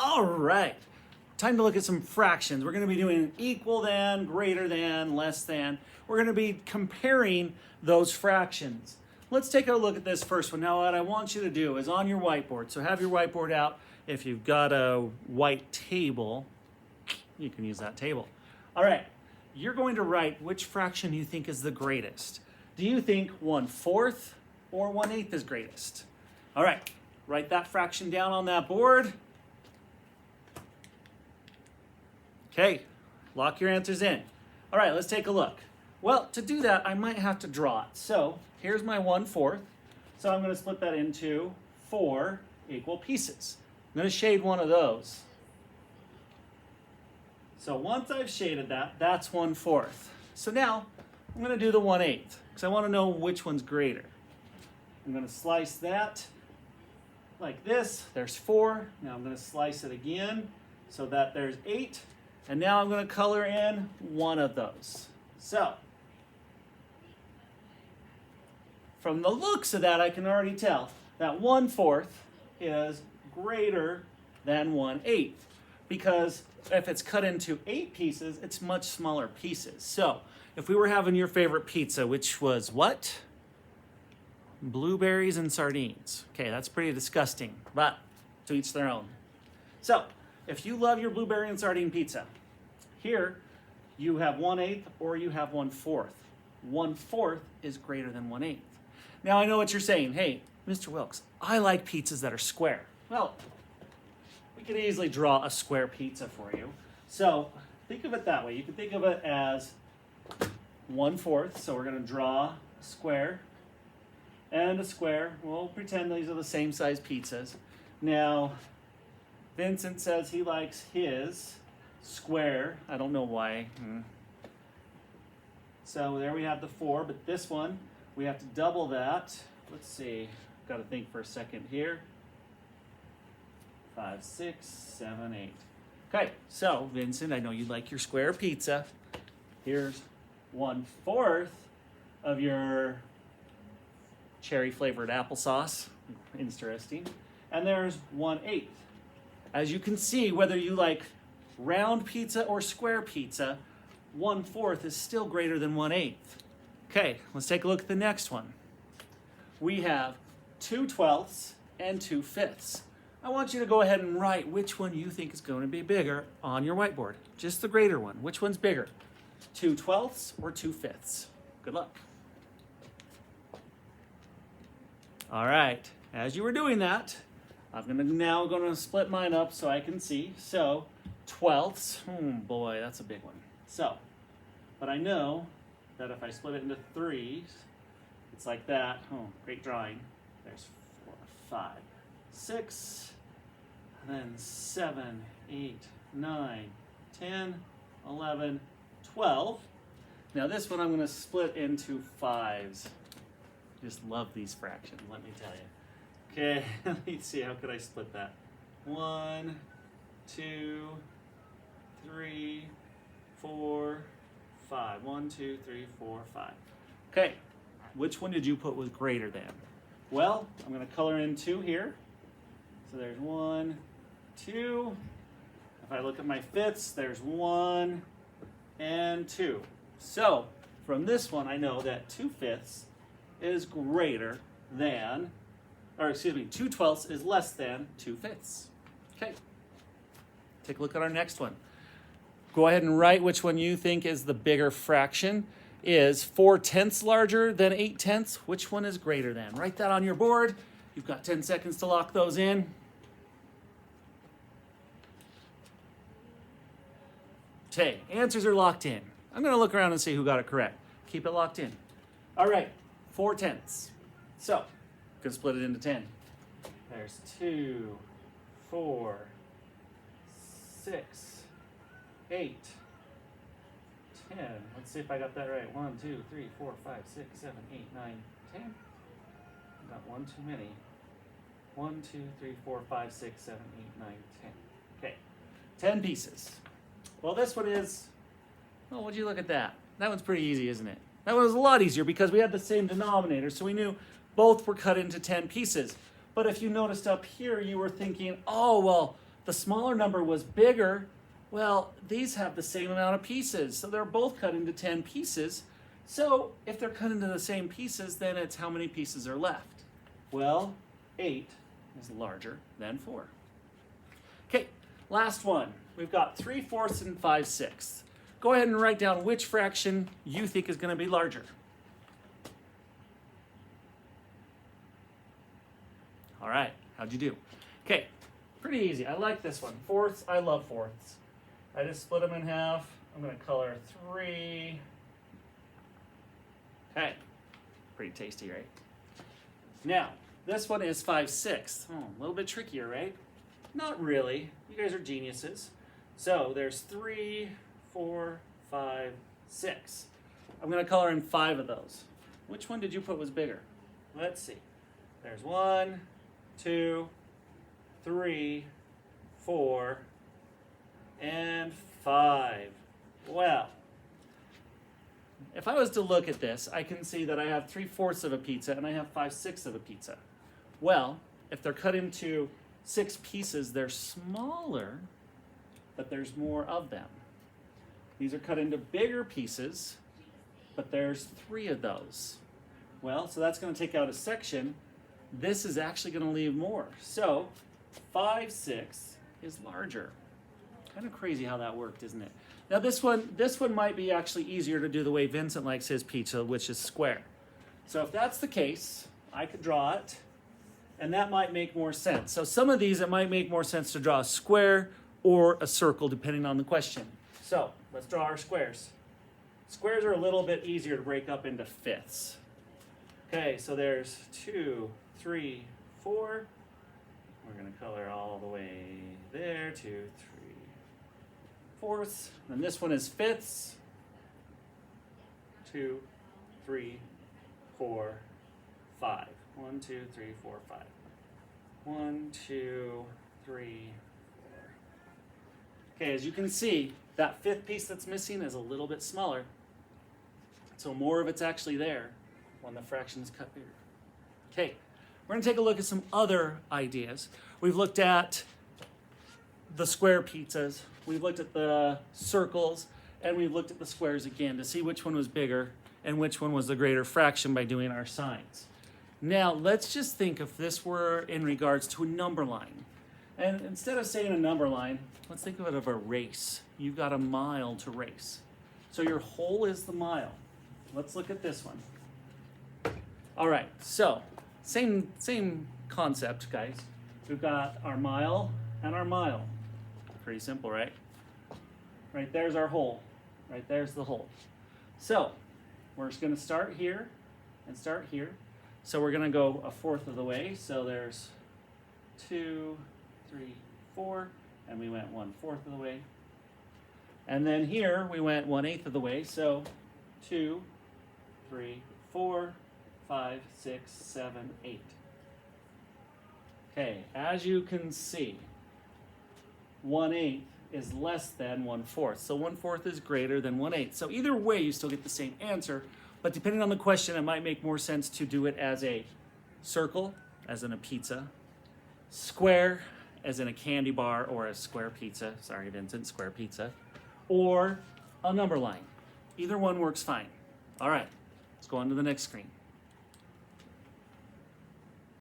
All right, time to look at some fractions. We're going to be doing equal than, greater than, less than. We're going to be comparing those fractions. Let's take a look at this first one. Now what I want you to do is on your whiteboard, so have your whiteboard out. If you've got a white table, you can use that table. All right, you're going to write which fraction you think is the greatest. Do you think 1/4 or 1/8 is greatest? All right, write that fraction down on that board. Okay, lock your answers in. All right, let's take a look. Well, to do that, I might have to draw it. So here's my 1/4. So I'm going to split that into 4 equal pieces. I'm going to shade one of those. So once I've shaded that, that's 1/4. So now I'm going to do the 1/8 because I want to know which one's greater. I'm going to slice that like this. There's 4. Now I'm going to slice it again so that there's 8. And now I'm going to color in one of those. So from the looks of that, I can already tell that 1/4 is greater than 1/8 because if it's cut into 8 pieces, it's much smaller pieces. So if we were having your favorite pizza, which was what? Blueberries and sardines. Okay, that's pretty disgusting, but to each their own. So if you love your blueberry and sardine pizza, here you have 1/8 or you have 1/4. 1/4 is greater than 1/8. Now I know what you're saying. Hey, Mr. Wilkes, I like pizzas that are square. Well, we could easily draw a square pizza for you. So think of it that way. You can think of it as 1/4. So we're going to draw a square and a square. We'll pretend these are the same size pizzas. Now, Vincent says he likes his square. I don't know why. So there we have the 4, but this one, we have to double that. Let's see. Got to think for a second here. 5, 6, 7, 8. Okay, so Vincent, I know you like your square pizza. Here's 1/4 of your cherry flavored applesauce. Interesting. And there's 1/8. As you can see, whether you like round pizza or square pizza, 1/4 is still greater than 1/8. Okay, let's take a look at the next one. We have 2/12 and 2/5. I want you to go ahead and write which one you think is going to be bigger on your whiteboard. Just the greater one. Which one's bigger? 2/12 or 2/5? Good luck. All right, as you were doing that, I'm now going to split mine up so I can see. So 12ths, boy, that's a big one. So, but I know that if I split it into 3s, it's like that. Oh, great drawing. There's 4, 5, 6, and then 7, 8, 9, 10, 11, 12. Now this one I'm going to split into 5s. Just love these fractions, let me tell you. Okay, let's see, how could I split that? 1, 2, 3, 4, 5. 1, 2, 3, 4, 5. Okay, which one did you put was greater than? Well, I'm going to color in 2 here. So there's 1, 2. If I look at my 5ths, there's 1 and 2. So from this one, I know that 2/5 is greater than, or excuse me, 2/12 is less than 2/5. Okay, take a look at our next one. Go ahead and write which one you think is the bigger fraction. Is 4/10 larger than 8/10? Which one is greater than? Write that on your board. You've got 10 seconds to lock those in. Okay, answers are locked in. I'm going to look around and see who got it correct. Keep it locked in. All right, 4/10. So, I'm going to split it into 10. There's 2, 4, 6, 8, 10. Let's see if I got that right. 1, 2, 3, 4, 5, 6, 7, 8, 9, 10. I got one too many. 1, 2, 3, 4, 5, 6, 7, 8, 9, 10. Okay, 10 pieces. Well, this one is, oh, would you look at that? That one's pretty easy, isn't it? That one was a lot easier because we had the same denominator, so we knew both were cut into 10 pieces. But if you noticed up here, you were thinking, oh, well, the smaller number was bigger, well, these have the same amount of pieces. So they're both cut into 10 pieces. So if they're cut into the same pieces, then it's how many pieces are left? Well, 8 is larger than 4. Okay, last one. We've got 3/4 and 5/6. Go ahead and write down which fraction you think is going to be larger. All right, how'd you do? Okay, pretty easy. I like this one. Fourths, I love fourths. I just split them in half. I'm going to color 3. Okay, pretty tasty, right? Now, this one is 5/6. Oh, a little bit trickier, right? Not really. You guys are geniuses. So there's 3, 4, 5, 6. I'm going to color in 5 of those. Which one did you put was bigger? Let's see. There's 1, 2, 3, 4, and 5. Well, if I was to look at this, I can see that I have 3/4 of a pizza and I have 5/6 of a pizza. Well, if they're cut into 6 pieces, they're smaller, but there's more of them. These are cut into bigger pieces, but there's 3 of those. Well, so that's going to take out a section. This is actually going to leave more. So 5/6 is larger. Kind of crazy how that worked, isn't it? Now this one might be actually easier to do the way Vincent likes his pizza, which is square. So if that's the case, I could draw it, and that might make more sense. So some of these, it might make more sense to draw a square or a circle, depending on the question. So let's draw our squares. Squares are a little bit easier to break up into fifths. Okay, so there's 2, 3, 4. We're going to color all the way there, 2, 3, 4ths. And this one is fifths. 2, 3, 4, 5. 1, 2, 3, 4, 5. 1, 2, 3, 4. Okay, as you can see, that fifth piece that's missing is a little bit smaller. So more of it's actually there when the fraction is cut bigger. Okay, we're going to take a look at some other ideas. We've looked at the square pizzas, we've looked at the circles, and we've looked at the squares again to see which one was bigger and which one was the greater fraction by doing our signs. Now, let's just think if this were in regards to a number line. And instead of saying a number line, let's think of it as a race. You've got a mile to race. So your whole is the mile. Let's look at this one. All right, so same concept, guys. We've got our mile and our mile. Pretty simple, right? Right there's our hole. Right there's the hole. So we're just going to start here and start here. So we're going to go 1/4 of the way. So there's 2, 3, 4, and we went 1/4 of the way. And then here we went 1/8 of the way. So 2, 3, 4, 5, 6, 7, 8. Okay, as you can see, 1/8 is less than 1/4. So 1/4 is greater than 1/8. So either way, you still get the same answer. But depending on the question, it might make more sense to do it as a circle, as in a pizza, square, as in a candy bar or a square pizza. Sorry, Vincent, square pizza. Or a number line. Either one works fine. All right, let's go on to the next screen.